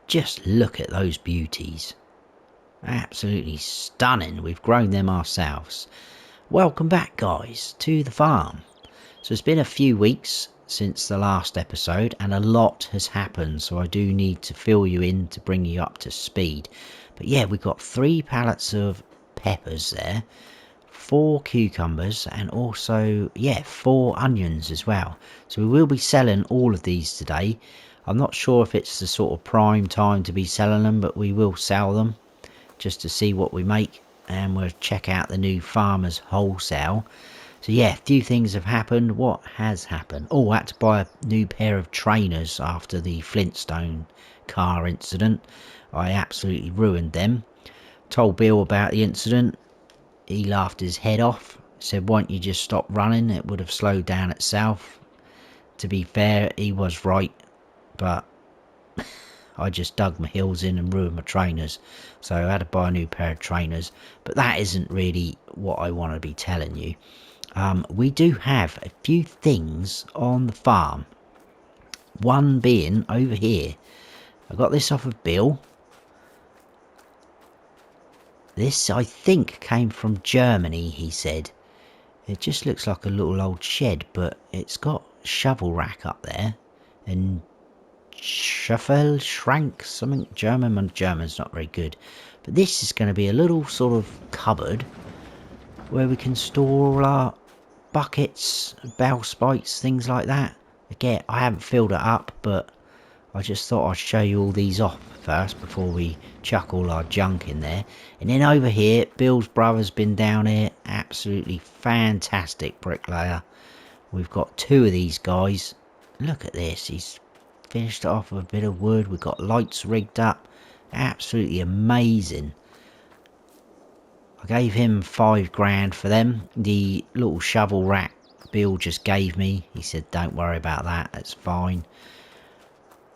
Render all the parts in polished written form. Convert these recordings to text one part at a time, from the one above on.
just look at those beauties. Absolutely stunning. We've grown them ourselves. Welcome back, guys, to the farm. So it's been a few weeks since the last episode and a lot has happened, so I do need to fill you in to bring you up to speed. But yeah, we've got 3 pallets of peppers there, 4 cucumbers, and also 4 onions as well. So we will be selling all of these today. I'm not sure if it's the sort of prime time to be selling them, but we will sell them just to see what we make, and we'll check out the new farmers wholesale. So yeah, a few things have happened. What has happened? Oh, I had to buy a new pair of trainers after the Flintstone car incident. I absolutely ruined them. Told Bill about the incident. He laughed his head off. Said, why don't you just stop running? It would have slowed down itself. To be fair, he was right, but I just dug my heels in and ruined my trainers. So I had to buy a new pair of trainers. But that isn't really what I want to be telling you. We do have a few things on the farm. One being over here. I got this off of Bill. This, I think, came from Germany, he said. It just looks like a little old shed, but it's got a shovel rack up there. And Shuffle, Schrank, something German. My German's not very good. But this is going to be a little sort of cupboard where we can store all our buckets, bell spikes, things like that. Again, I haven't filled it up, but I just thought I'd show you all these off first before we chuck all our junk in there. And then over here, Bill's brother's been down here. Absolutely fantastic bricklayer. We've got 2 of these guys. Look at this. He's finished it off with a bit of wood. We've got lights rigged up. Absolutely amazing. I gave him 5 grand for them. The little shovel rack Bill just gave me. He said, don't worry about that. That's fine.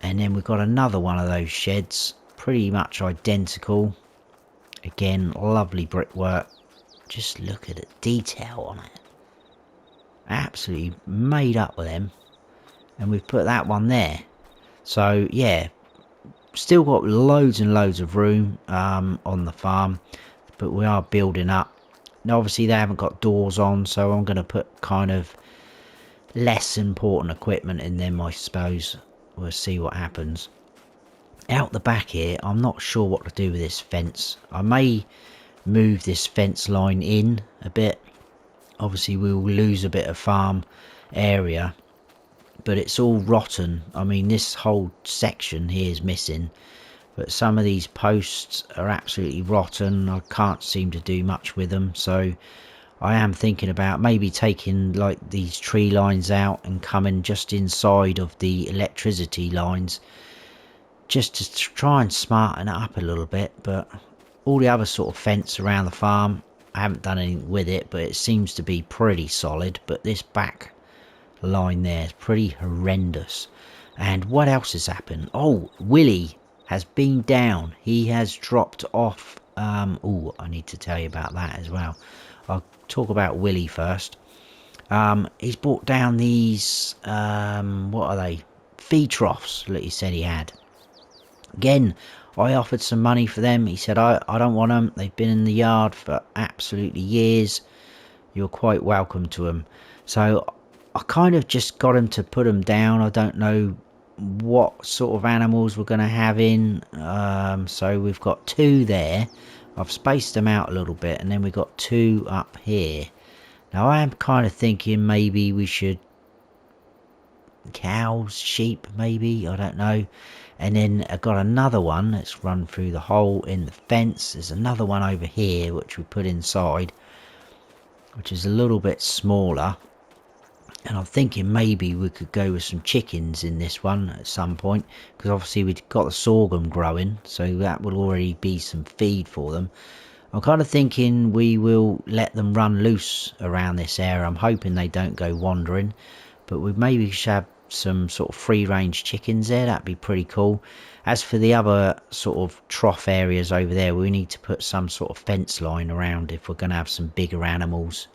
And then we've got another one of those sheds. Pretty much identical. Again, lovely brickwork. Just look at the detail on it. Absolutely made up with them. And we've put that one there. So yeah, still got loads and loads of room on the farm, but we are building up. Now obviously they haven't got doors on, so I'm going to put kind of less important equipment in them, I suppose. We'll see what happens. Out the back here, I'm not sure what to do with this fence. I may move this fence line in a bit. Obviously we will lose a bit of farm area, but it's all rotten. I mean, this whole section here is missing, but some of these posts are absolutely rotten. I can't seem to do much with them, so I am thinking about maybe taking like these tree lines out and coming just inside of the electricity lines, just to try and smarten it up a little bit. But all the other sort of fence around the farm, I haven't done anything with it, but it seems to be pretty solid. But this back line there is pretty horrendous. And what else has happened? Oh, Willie has been down. He has dropped off. Oh, I need to tell you about that as well. I'll talk about Willie first. He's brought down these what are they, feed troughs that he said he had. Again, I offered some money for them. He said I don't want them. They've been in the yard for absolutely years. You're quite welcome to them. So I kind of just got him to put them down. I don't know what sort of animals we're going to have in. So we've got 2 there. I've spaced them out a little bit, and then we've got 2 up here. Now I am kind of thinking maybe we should cows, sheep, maybe, I don't know. And then I've got another one that's run through the hole in the fence. There's another one over here which we put inside, which is a little bit smaller. And I'm thinking maybe we could go with some chickens in this one at some point, because obviously we've got the sorghum growing, so that will already be some feed for them. I'm kind of thinking we will let them run loose around this area. I'm hoping they don't go wandering, but we maybe should have some sort of free range chickens there. That'd be pretty cool. As for the other sort of trough areas over there, we need to put some sort of fence line around if we're going to have some bigger animals,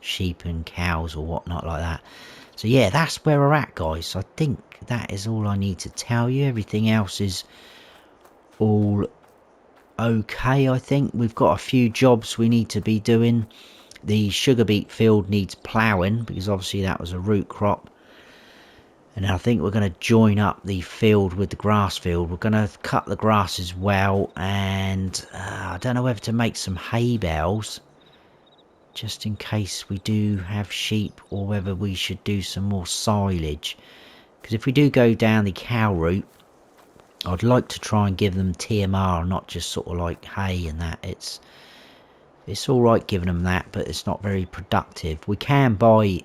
sheep and cows or whatnot like that. So yeah, that's where we're at, guys. I think that is all I need to tell you. Everything else is all okay. I think we've got a few jobs we need to be doing. The sugar beet field needs ploughing because obviously that was a root crop, and I think we're going to join up the field with the grass field. We're going to cut the grass as well, and I don't know whether to make some hay bales just in case we do have sheep, or whether we should do some more silage, because if we do go down the cow route, I'd like to try and give them TMR, not just sort of like hay and that. It's all right giving them that, but it's not very productive. We can buy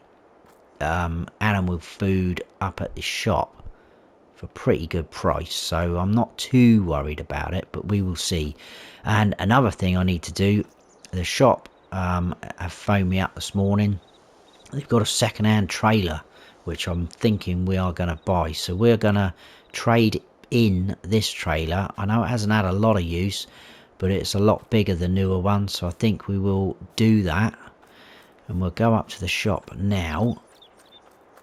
animal food up at the shop for a pretty good price, so I'm not too worried about it, but we will see. And another thing I need to do, the shop have phoned me up this morning. They've got a second-hand trailer which I'm thinking we are going to buy, so we're going to trade in this trailer. I know it hasn't had a lot of use, but it's a lot bigger than newer ones, so I think we will do that, and we'll go up to the shop now.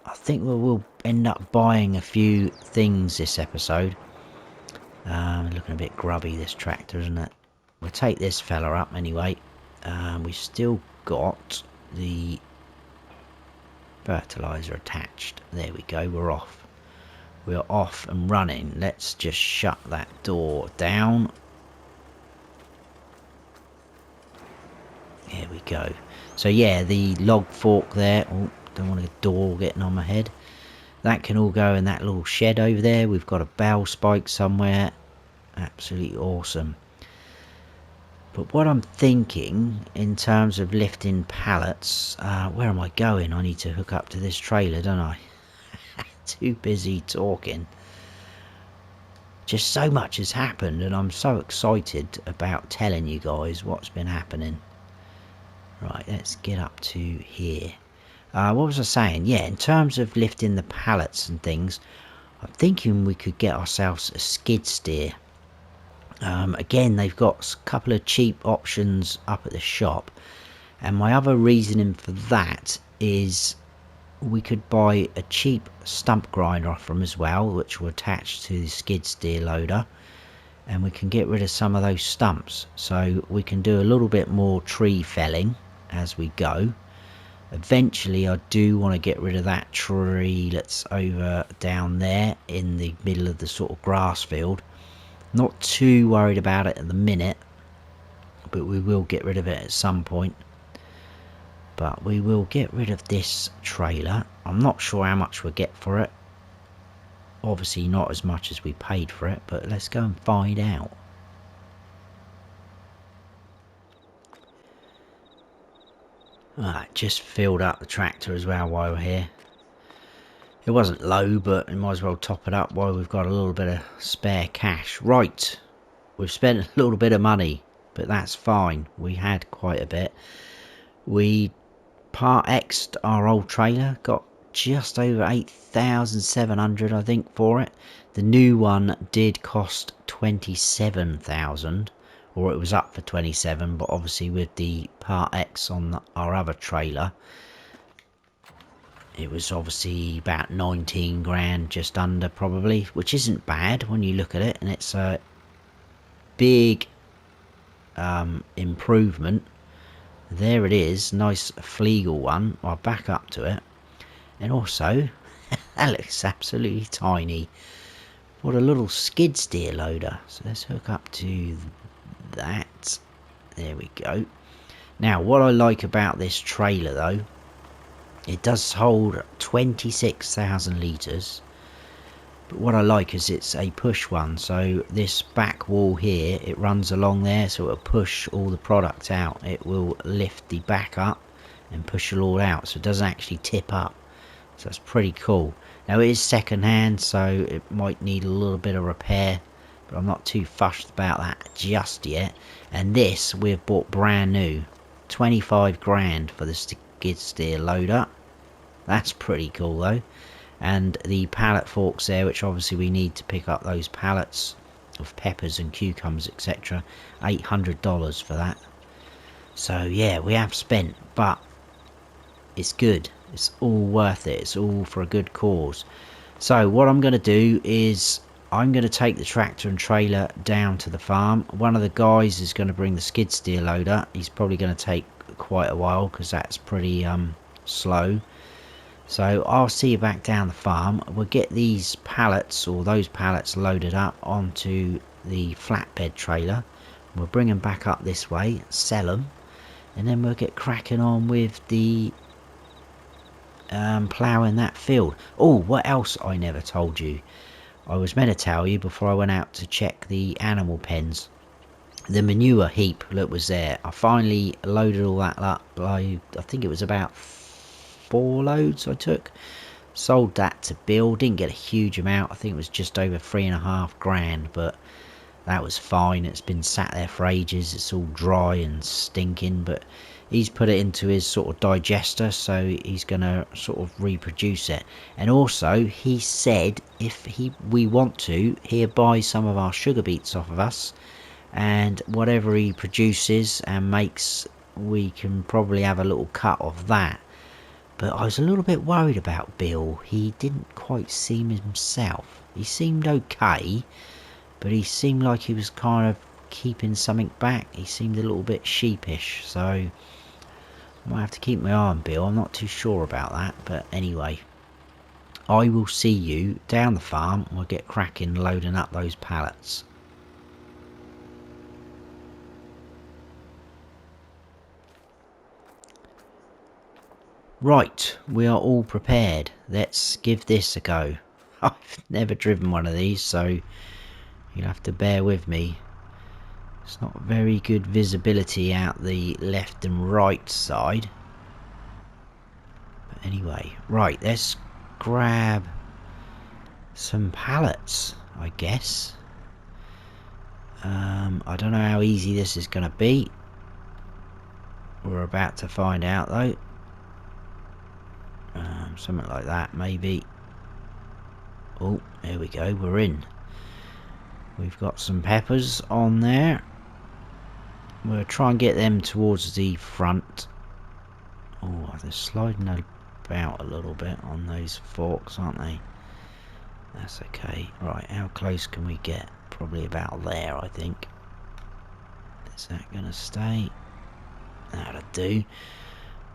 I think we will end up buying a few things this episode. Looking a bit grubby, this tractor, isn't it? We'll take this fella up anyway. We've still got the fertilizer attached. There we go, we're off. We're off and running. Let's just shut that door down. Here we go. So yeah, the log fork there. Oh, don't want a door getting on my head. That can all go in that little shed over there. We've got a bale spike somewhere. Absolutely awesome. But what I'm thinking in terms of lifting pallets, where am I going? I need to hook up to this trailer, don't I? Too busy talking. Just so much has happened, and I'm so excited about telling you guys what's been happening. Right, let's get up to here. What was I saying? Yeah, in terms of lifting the pallets and things, I'm thinking we could get ourselves a skid steer. Again, they've got a couple of cheap options up at the shop, and my other reasoning for that is we could buy a cheap stump grinder off them as well, which will attach to the skid steer loader, and we can get rid of some of those stumps, so we can do a little bit more tree felling as we go. Eventually I do want to get rid of that tree that's over down there in the middle of the sort of grass field. Not too worried about it at the minute, but we will get rid of it at some point. But we will get rid of this trailer. I'm not sure how much we'll get for it. Obviously not as much as we paid for it, but let's go and find out. Right, just filled up the tractor as well while we're here. It wasn't low, but we might as well top it up while we've got a little bit of spare cash. Right, we've spent a little bit of money, but that's fine. We had quite a bit. We part X'd our old trailer, got just over 8,700 I think for it. The new one did cost 27,000, or it was up for 27, but obviously with the part X on our other trailer, it was obviously about 19 grand, just under probably, which isn't bad when you look at it, and it's a big improvement. There it is, nice Flegel one. I'll back up to it, and also that looks absolutely tiny. What a little skid steer loader. So let's hook up to that. There we go. Now what I like about this trailer though, it does hold 26,000 litres, but what I like is it's a push one, so this back wall here, it runs along there, so it'll push all the product out. It will lift the back up and push it all out, so it doesn't actually tip up. So that's pretty cool. Now it is second hand, so it might need a little bit of repair, but I'm not too fussed about that just yet. And this we've bought brand new, 25 grand for the skid steer loader. That's pretty cool though. And the pallet forks there, which obviously we need to pick up those pallets of peppers and cucumbers, etc. $800 for that. So yeah, we have spent, but it's good. It's all worth it. It's all for a good cause. So what I'm going to do is I'm going to take the tractor and trailer down to the farm. One of the guys is going to bring the skid steer loader. He's probably going to take quite a while because that's pretty slow. So I'll see you back down the farm. We'll get these pallets, or those pallets, loaded up onto the flatbed trailer. We'll bring them back up this way, sell them, and then we'll get cracking on with the ploughing that field. Oh, what else I never told you? I was meant to tell you before I went out to check the animal pens. The manure heap that was there, I finally loaded all that up. I think it was about 4 loads I took. Sold that to Bill. Didn't get a huge amount. I think it was just over 3.5 grand, but that was fine. It's been sat there for ages. It's all dry and stinking, but he's put it into his sort of digester, so he's gonna sort of reproduce it. And also he said if we want to, he'll buy some of our sugar beets off of us, and whatever he produces and makes, we can probably have a little cut of that. But I was a little bit worried about Bill. He didn't quite seem himself. He seemed okay, but he seemed like he was kind of keeping something back. He seemed a little bit sheepish, so I might have to keep my eye on Bill. I'm not too sure about that, but anyway, I will see you down the farm. We'll get cracking loading up those pallets. Right, we are all prepared. Let's give this a go. I've never driven one of these, so you'll have to bear with me. It's not very good visibility out the left and right side. But anyway, right, let's grab some pallets, I guess. I don't know how easy this is going to be. We're about to find out, though. Something like that, maybe. Oh, there we go, we're in. We've got some peppers on there. We'll try and get them towards the front. Oh, they're sliding about a little bit on those forks, aren't they? That's okay. Right, how close can we get? Probably about there, I think. Is that going to stay? That'll do.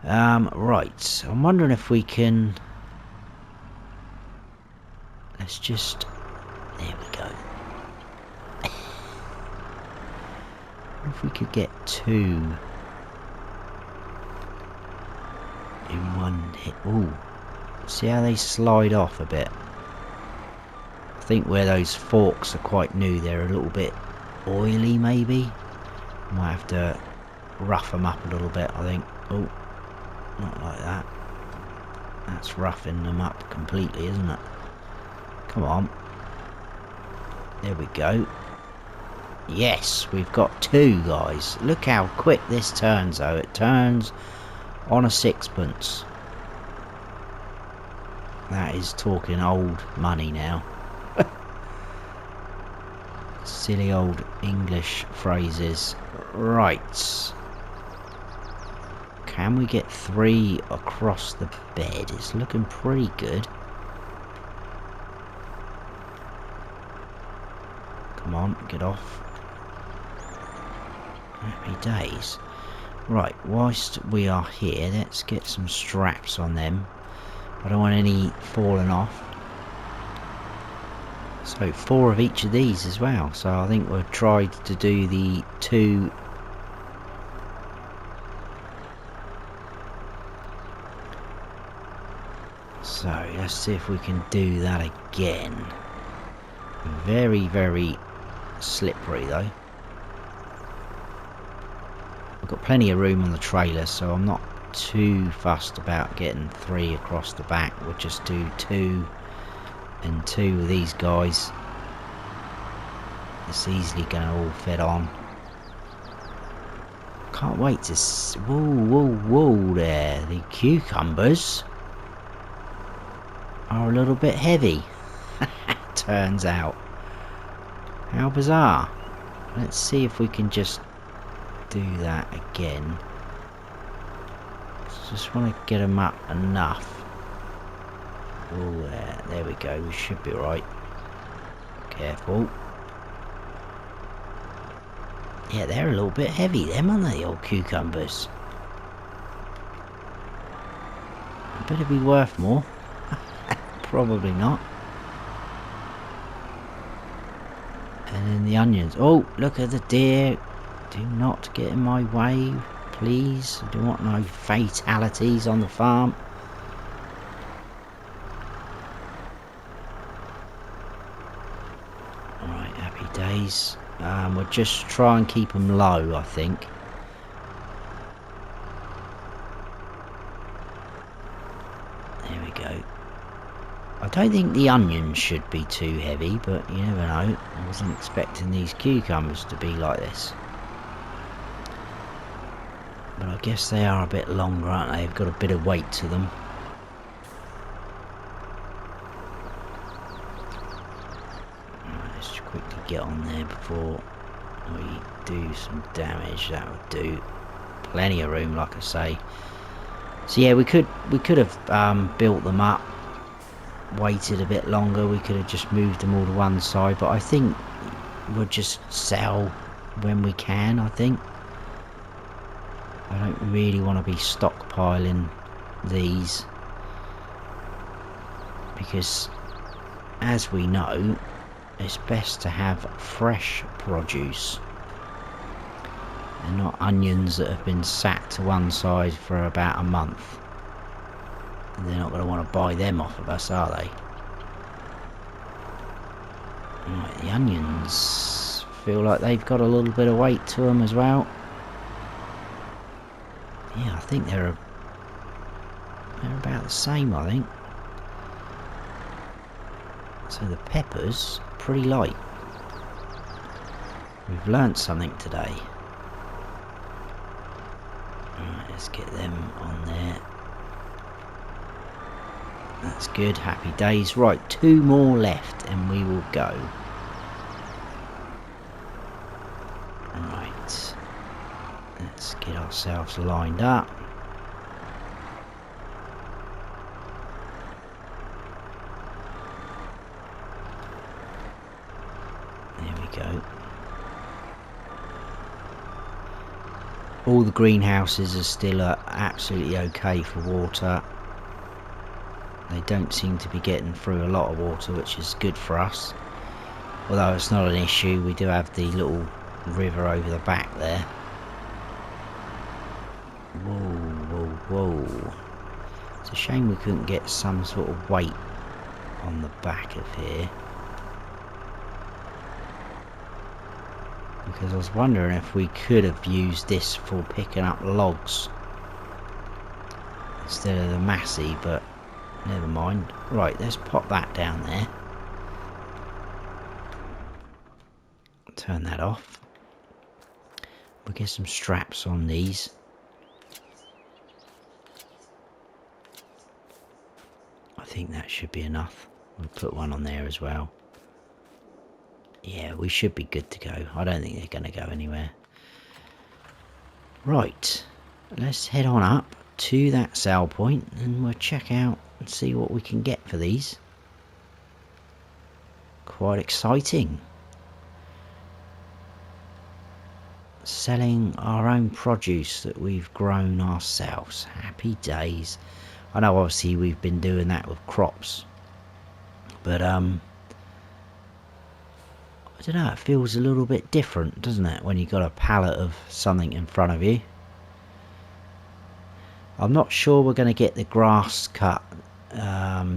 Right, I'm wondering if we can... Let's just... There we go. If we could get 2 in one hit. Ooh, see how they slide off a bit. I think where those forks are quite new, they're a little bit oily, maybe. Might have to rough them up a little bit, I think. Oh, not like that. That's roughing them up completely, isn't it? Come on. There we go. Yes, we've got 2, guys. Look how quick this turns, though. It turns on a 6pence. That is talking old money now. Silly old English phrases. Right. Can we get 3 across the bed? It's looking pretty good. Come on, get off. Happy days. Right, whilst we are here, let's get some straps on them. I don't want any falling off. So 4 of each of these as well. So I think we'll try to do the 2. So let's see if we can do that again. Very, very slippery though. I've got plenty of room on the trailer, so I'm not too fussed about getting 3 across the back. We'll just do 2 and 2 of these guys. It's easily going to all fit on. Can't wait to whoa, whoa, whoa there. The cucumbers are a little bit heavy. Turns out. How bizarre. Let's see if we can just do that again. Just want to get them up enough. Oh, there we go. We should be right. Careful. Yeah, they're a little bit heavy, them, aren't they, the old cucumbers? Better be worth more. Probably not. And then the onions. Oh, look at the deer. Do not get in my way, please. I don't want no fatalities on the farm. Alright, happy days. We'll just try and keep them low, I think. There we go. I don't think the onions should be too heavy, but you never know. I wasn't expecting these cucumbers to be like this. But I guess they are a bit longer, aren't they? They've got a bit of weight to them. Right, let's just quickly get on there before we do some damage. That would do. Plenty of room, like I say. So yeah, we could have built them up, waited a bit longer. We could have just moved them all to one side, but I think we'll just sell when we can. I think I don't really want to be stockpiling these, because as we know, it's best to have fresh produce and not onions that have been sat to one side for about a month. And they're not going to want to buy them off of us, are they? Right, the onions feel like they've got a little bit of weight to them as well. Yeah, I think they're about the same, I think. So the peppers, pretty light. We've learnt something today. Alright, let's get them on there. That's good, happy days. Right, 2 more left and we will go. Right, let's get ourselves lined up. There we go. All the greenhouses are still absolutely okay for water. They don't seem to be getting through a lot of water, which is good for us. Although it's not an issue, we do have the little river over the back there. Whoa, whoa, whoa. It's a shame we couldn't get some sort of weight on the back of here. Because I was wondering if we could have used this for picking up logs instead of the Massey, but never mind. Right, let's pop that down there. Turn that off. We'll get some straps on these. I think that should be enough. We'll put one on there as well. Yeah, we should be good to go. I don't think they're going to go anywhere. Right, let's head on up to that sale point and we'll check out and see what we can get for these. Quite exciting. Selling our own produce that we've grown ourselves. Happy days. I know obviously we've been doing that with crops, but I don't know, it feels a little bit different, doesn't it, when you've got a pallet of something in front of you. I'm not sure we're going to get the grass cut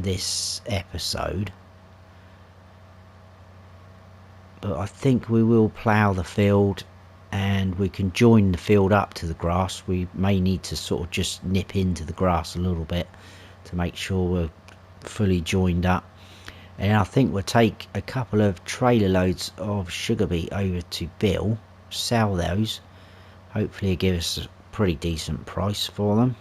this episode, but I think we will plough the field and we can join the field up to the grass. We may need to sort of just nip into the grass a little bit to make sure we're fully joined up. And I think we'll take a couple of trailer loads of sugar beet over to Bill, sell those. Hopefully he'll give us a pretty decent price for them.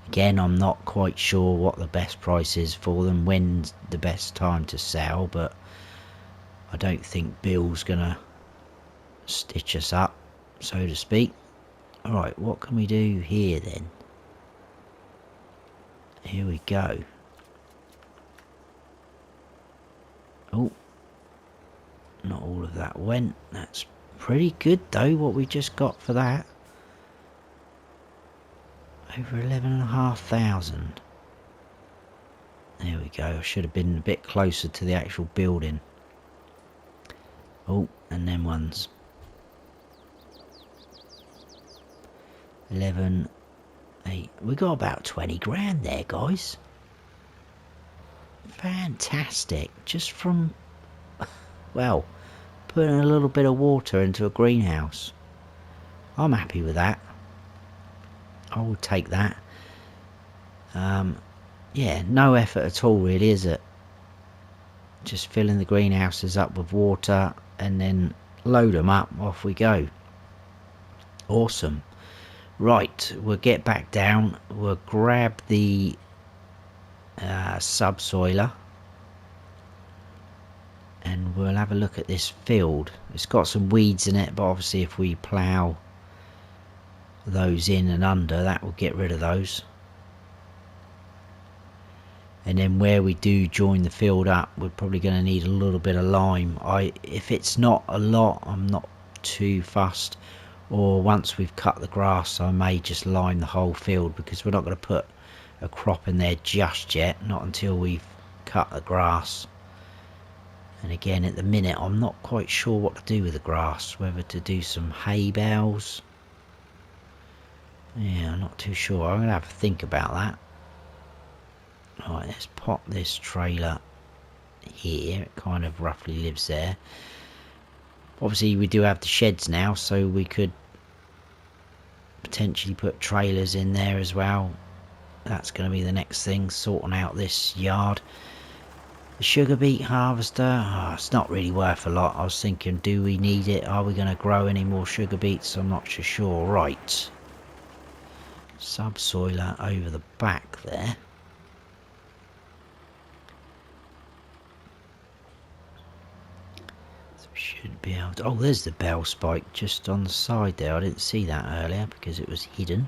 Again, I'm not quite sure what the best price is for them, when's the best time to sell, but I don't think Bill's gonna stitch us up, so to speak. Alright, what can we do here then? Here we go. Oh, Not all of that went. That's pretty good though, what we just got for that. Over 11,500. There we go. I should have been a bit closer to the actual building. Oh, and them ones. 11, 8. We got about 20 grand there, guys. Fantastic. Just from, well, putting a little bit of water into a greenhouse. I'm happy with that. I will take that. Yeah, no effort at all really, is it? Just filling the greenhouses up with water and then load them up, off we go. Awesome. Right, we'll get back down, we'll grab the subsoiler and we'll have a look at this field. It's got some weeds in it, but obviously if we plough those in and under, that will get rid of those. And then where we do join the field up, we're probably going to need a little bit of lime. If it's not a lot, I'm not too fussed. Or once we've cut the grass, I may just lime the whole field, because we're not going to put a crop in there just yet, not until we've cut the grass. And again, at the minute, I'm not quite sure what to do with the grass, whether to do some hay bales. Yeah, I'm not too sure. I'm going to have to think about that. Right, let's pop this trailer here. It kind of roughly lives there. Obviously we do have the sheds now, so we could potentially put trailers in there as well. That's going to be the next thing, sorting out this yard. The sugar beet harvester, it's not really worth a lot. I was thinking, do we need it? Are we going to grow any more sugar beets? I'm not sure. Right, subsoiler over the back there. Should be able to, oh, there's the bell spike just on the side there. I didn't see that earlier because it was hidden.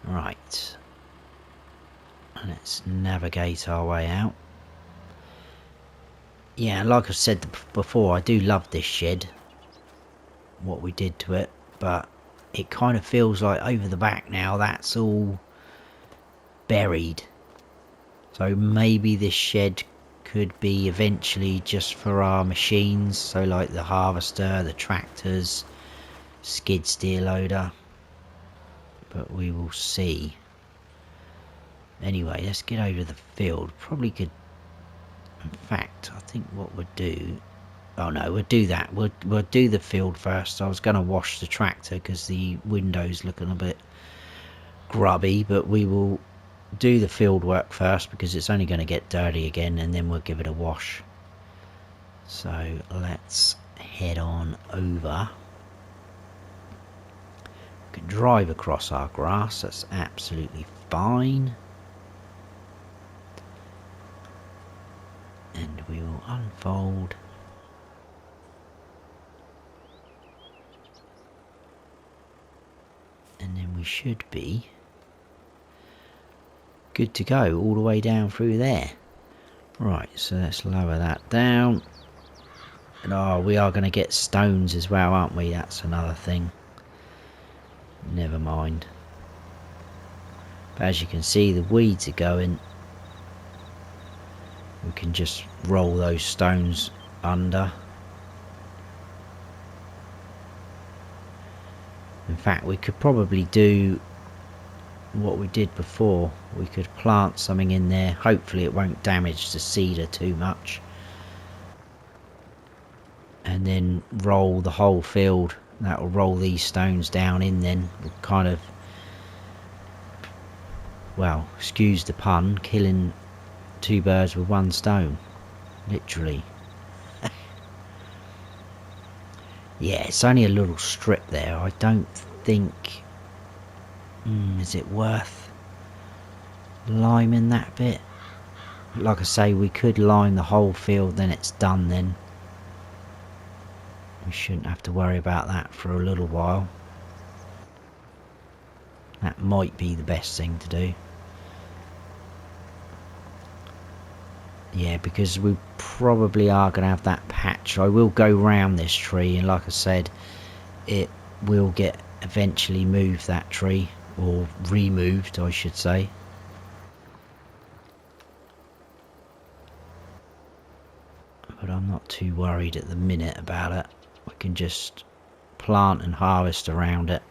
Right, let's navigate our way out. Yeah, like I said before, I do love this shed, what we did to it, but it kind of feels like over the back now that's all buried. So maybe this shed could be eventually just for our machines, so like the harvester, the tractors, skid steer loader, but we will see. Anyway, let's get over the field. Probably could, in fact, I think what we'll do, oh no, we'll do that, we'll do the field first. I was going to wash the tractor because the window's looking a bit grubby, but we will do the field work first because it's only going to get dirty again, and then we'll give it a wash. So let's head on over. We can drive across our grass, that's absolutely fine. And we will unfold. And then we should be good to go all the way down through there. Right, so let's lower that down. And oh, we are going to get stones as well, aren't we? That's another thing. Never mind. But as you can see, the weeds are going. We can just roll those stones under. In fact, we could probably do what we did before. We could plant something in there. Hopefully it won't damage the cedar too much. And then roll the whole field. That will roll these stones down in then. We'll kind of, well, excuse the pun, killing two birds with one stone. Literally. Yeah, it's only a little strip there. I don't think... is it worth liming that bit? Like I say, we could lime the whole field, then it's done then. We shouldn't have to worry about that for a little while. That might be the best thing to do. Yeah, because we probably are going to have that patch. I will go round this tree, and like I said, it will get eventually moved, that tree, or removed I should say. But I'm not too worried at the minute about it. We can just plant and harvest around it.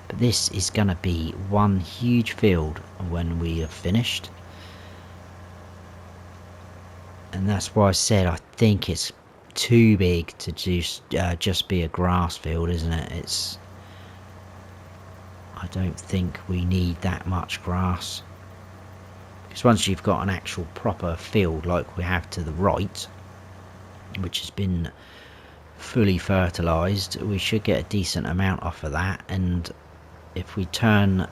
But this is going to be one huge field when we are finished. And that's why I said I think it's too big to just be a grass field, isn't it? I don't think we need that much grass. Because once you've got an actual proper field like we have to the right, which has been fully fertilised, we should get a decent amount off of that. And if we turn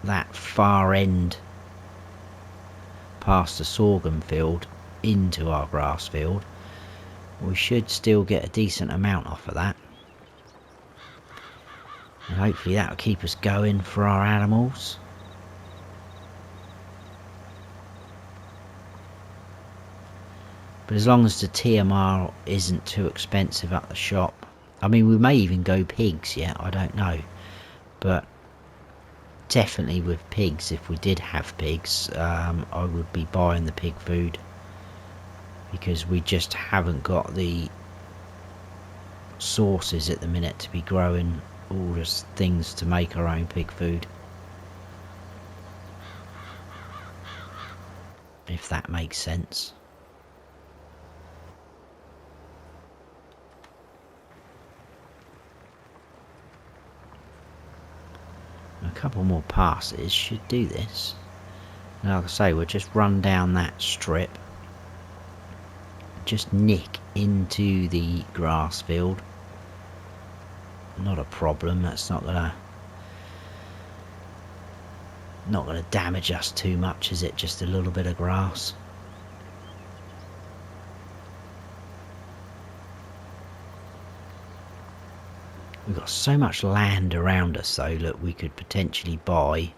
that far end past the sorghum field into our grass field, we should still get a decent amount off of that, and hopefully that will keep us going for our animals. But as long as the TMR isn't too expensive at the shop, I mean, we may even go pigs yet, I don't know, but definitely with pigs, if we did have pigs, I would be buying the pig food, because we just haven't got the sources at the minute to be growing all the things to make our own pig food, if that makes sense. A couple more passes should do this. And like I say, we'll just run down that strip, just nick into the grass field. Not a problem, that's not gonna damage us too much, is it? Just a little bit of grass. We've got so much land around us though that we could potentially buy,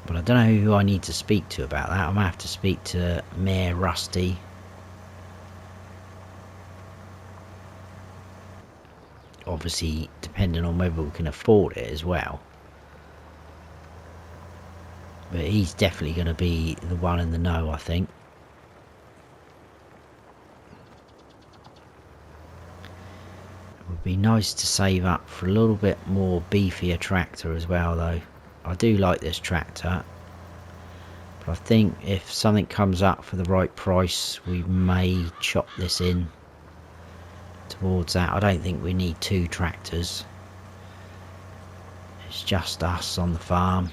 but I don't know who I need to speak to about that. I might have to speak to Mayor Rusty. Obviously depending on whether we can afford it as well, but he's definitely going to be the one in the know, I think. It would be nice to save up for a little bit more beefier tractor as well though. I do like this tractor, but I think if something comes up for the right price, we may chop this in towards that. I don't think we need two tractors. It's just us on the farm.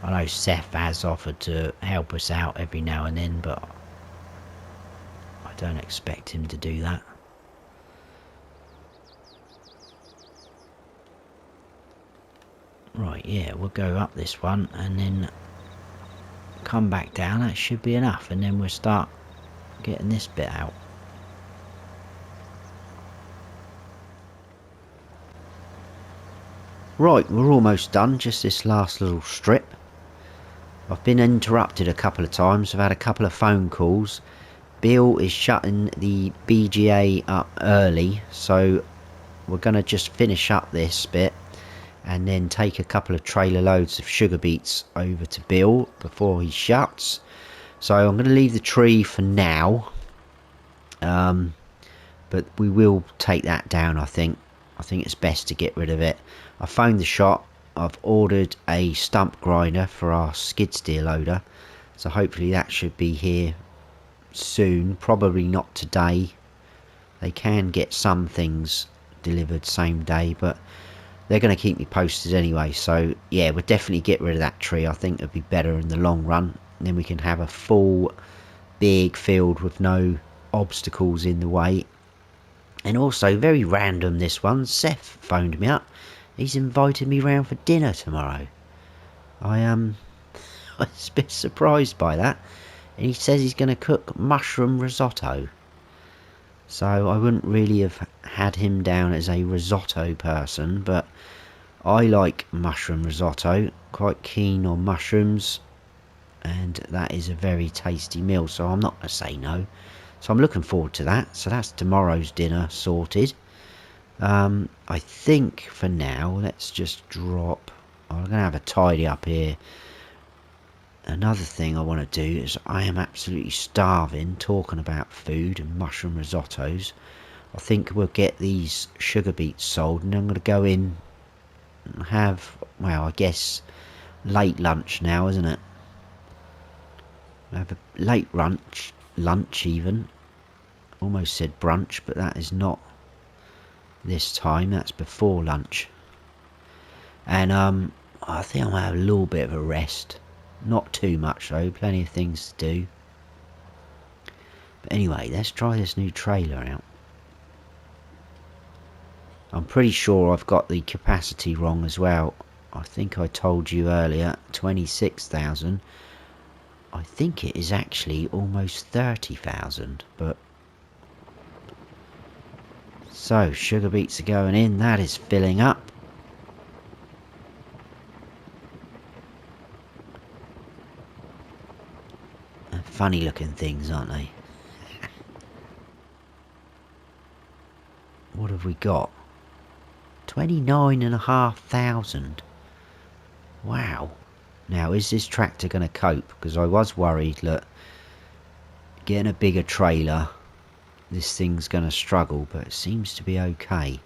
I know Seth has offered to help us out every now and then, but I don't expect him to do that. Right, yeah, we'll go up this one and then come back down. That should be enough, and then we'll start getting this bit out. Right, we're almost done, just this last little strip. I've been interrupted a couple of times. I've had a couple of phone calls. Bill is shutting the BGA up early, so we're going to just finish up this bit and then take a couple of trailer loads of sugar beets over to Bill before he shuts. So I'm going to leave the tree for now, but we will take that down. I think it's best to get rid of it. I phoned the shop. I've ordered a stump grinder for our skid steer loader, so hopefully that should be here soon. Probably not today. They can get some things delivered same day, but they're going to keep me posted anyway. So yeah, we'll definitely get rid of that tree. I think it'd be better in the long run, and then we can have a full big field with no obstacles in the way. And also, very random this one, Seth phoned me up. He's invited me round for dinner tomorrow. I was a bit surprised by that. And he says he's going to cook mushroom risotto. So I wouldn't really have had him down as a risotto person, but I like mushroom risotto, quite keen on mushrooms, and that is a very tasty meal, so I'm not going to say no. So I'm looking forward to that. So that's tomorrow's dinner sorted. I think for now, let's just drop. I'm going to have a tidy up here. Another thing I want to do is I am absolutely starving talking about food and mushroom risottos. I think we'll get these sugar beets sold, and I'm going to go in and have, well, I guess late lunch now, isn't it? We'll have a late lunch even. Almost said brunch, but that is not this time. That's before lunch. And I think I'm going to have a little bit of a rest. Not too much though, plenty of things to do. But anyway, let's try this new trailer out. I'm pretty sure I've got the capacity wrong as well. I think I told you earlier 26,000. I think it is actually almost 30,000, but so sugar beets are going in. That is filling up. They're funny looking things, aren't they? What have we got? 29,500. Wow. Now, is this tractor going to cope? Because I was worried that getting a bigger trailer, this thing's going to struggle, but it seems to be okay.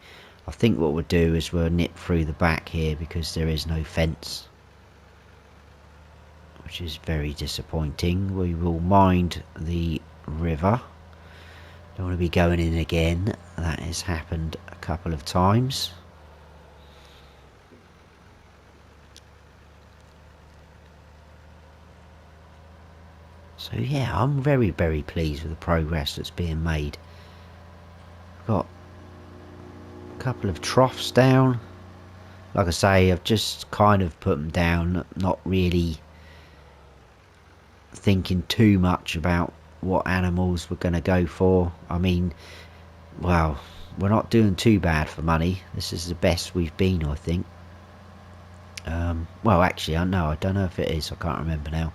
I think what we'll do is we'll nip through the back here because there is no fence, which is very disappointing. We will mind the river. Don't want to be going in again. That has happened a couple of times. So yeah, I'm very, very pleased with the progress that's being made. I've got a couple of troughs down. Like I say, I've just kind of put them down, not really thinking too much about what animals we're going to go for. I mean, well, we're not doing too bad for money. This is the best we've been, I think. Well, actually, I don't know if it is. I can't remember now.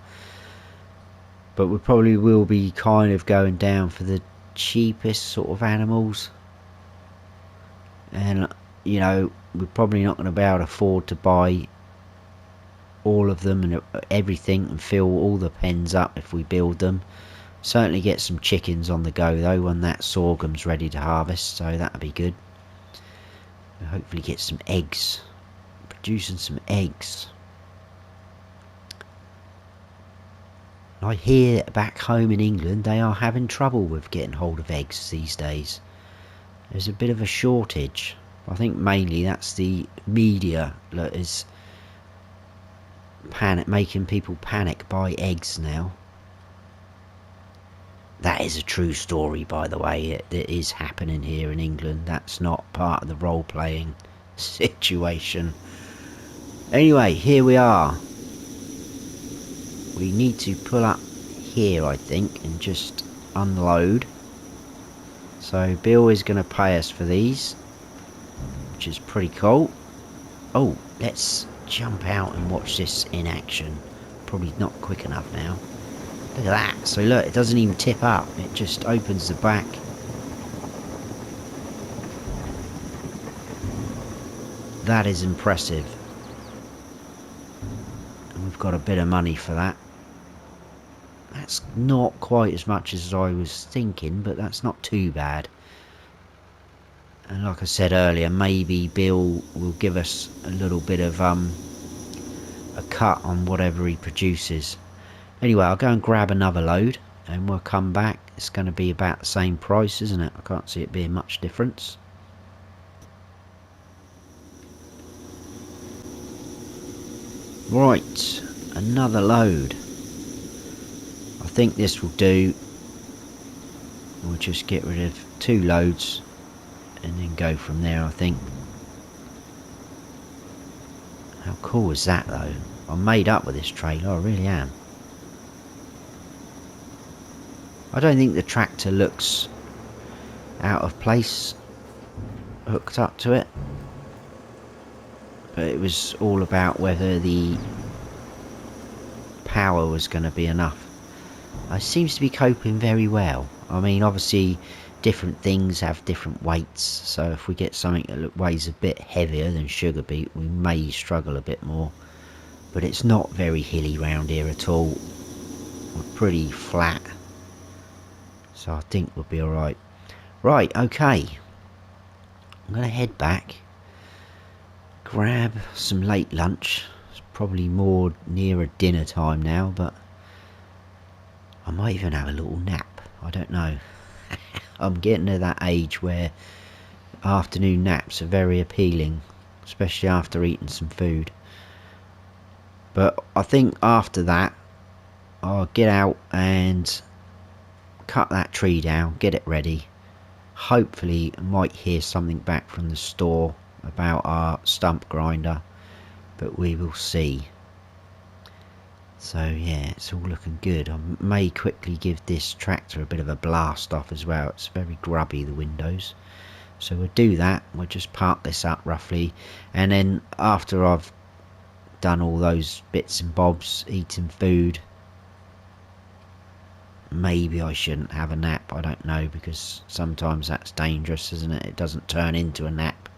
But we probably will be kind of going down for the cheapest sort of animals. And, you know, we're probably not going to be able to afford to buy all of them and everything and fill all the pens up if we build them. Certainly get some chickens on the go though when that sorghum's ready to harvest, so that'll be good. We'll hopefully get some eggs. Producing some eggs. I hear back home in England they are having trouble with getting hold of eggs these days. There's a bit of a shortage. I think mainly that's the media that is making people panic buy eggs now. That is a true story, by the way. It is happening here in England. That's not part of the role-playing situation. Anyway, here we are. We need to pull up here, I think, and just unload. So Bill is going to pay us for these, which is pretty cool. Oh, let's jump out and watch this in action. Probably not quick enough now. Look at that. So look, it doesn't even tip up. It just opens the back. That is impressive. And we've got a bit of money for that. That's not quite as much as I was thinking, but that's not too bad. And like I said earlier, maybe Bill will give us a little bit of a cut on whatever he produces. Anyway, I'll go and grab another load and we'll come back. It's going to be about the same price, isn't it? I can't see it being much difference. Right, another load. I think this will do. We'll just get rid of 2 loads and then go from there, I think. How cool is that though? I'm made up with this trailer, I really am. I don't think the tractor looks out of place hooked up to it. But it was all about whether the power was going to be enough. It seems to be coping very well. I mean, obviously different things have different weights, so if we get something that weighs a bit heavier than sugar beet, we may struggle a bit more. But it's not very hilly round here at all. We're pretty flat, so I think we'll be alright. Right, okay. I'm going to head back, grab some late lunch. It's probably more nearer dinner time now, but I might even have a little nap. I don't know. I'm getting to that age where afternoon naps are very appealing, especially after eating some food. But I think after that, I'll get out and cut that tree down, get it ready. Hopefully I might hear something back from the store about our stump grinder, but we will see. So yeah, it's all looking good. I may quickly give this tractor a bit of a blast off as well. It's very grubby, the windows. So we'll do that. We'll just park this up roughly, and then after I've done all those bits and bobs, eating food, maybe I shouldn't have a nap. I don't know, because sometimes that's dangerous, isn't it? It doesn't turn into a nap.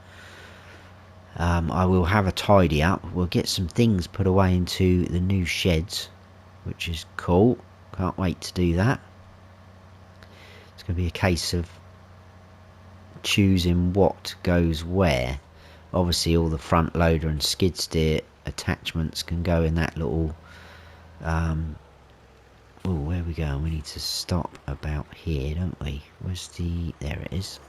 I will have a tidy up. We'll get some things put away into the new sheds, which is cool. Can't wait to do that. It's going to be a case of choosing what goes where. Obviously all the front loader and skid steer attachments can go in that little oh, where are we going? We need to stop about here, don't we? Where's the... there it is.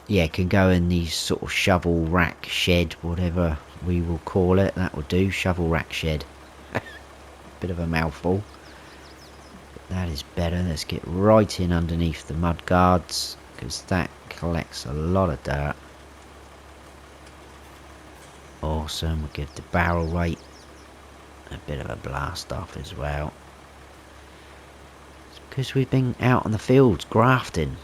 Yeah, it can go in the sort of shovel rack shed, whatever we will call it. That will do. Shovel rack shed. Bit of a mouthful. But that is better. Let's get right in underneath the mud guards, because that collects a lot of dirt. Awesome. We'll give the barrel weight a bit of a blast off as well. It's because we've been out on the fields grafting.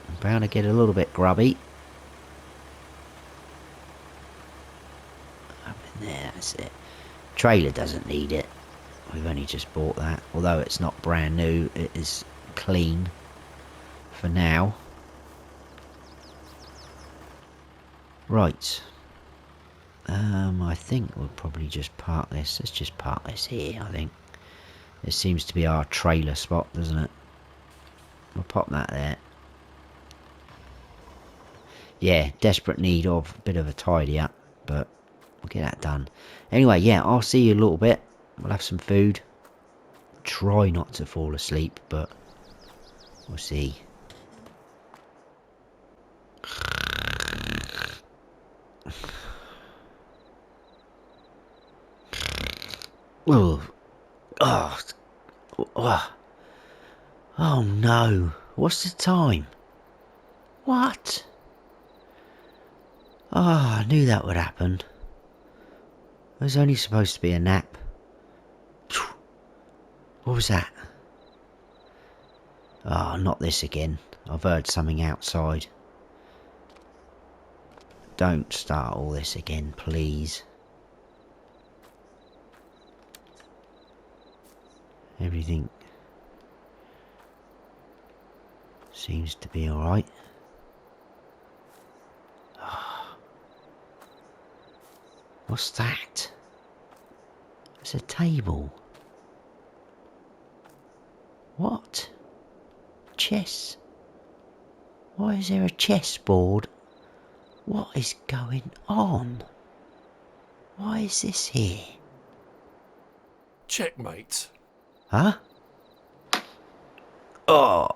I'm bound to get a little bit grubby. Up in there, that's it. Trailer doesn't need it. We've only just bought that. Although it's not brand new, it is clean for now. Right. I think we'll probably just park this. Let's just park this here, I think. This seems to be our trailer spot, doesn't it? We'll pop that there. Yeah, desperate need of a bit of a tidy up, but we'll get that done. Anyway, yeah, I'll see you a little bit. We'll have some food. Try not to fall asleep, but we'll see. Oh, oh no, what's the time? What? Oh, I knew that would happen. It was only supposed to be a nap. What was that? Oh, not this again. I've heard something outside. Don't start all this again, please. Everything seems to be alright. Oh. What's that? It's a table. What? Chess? Why is there a chessboard? What is going on? Why is this here? Checkmate. Huh? Oh,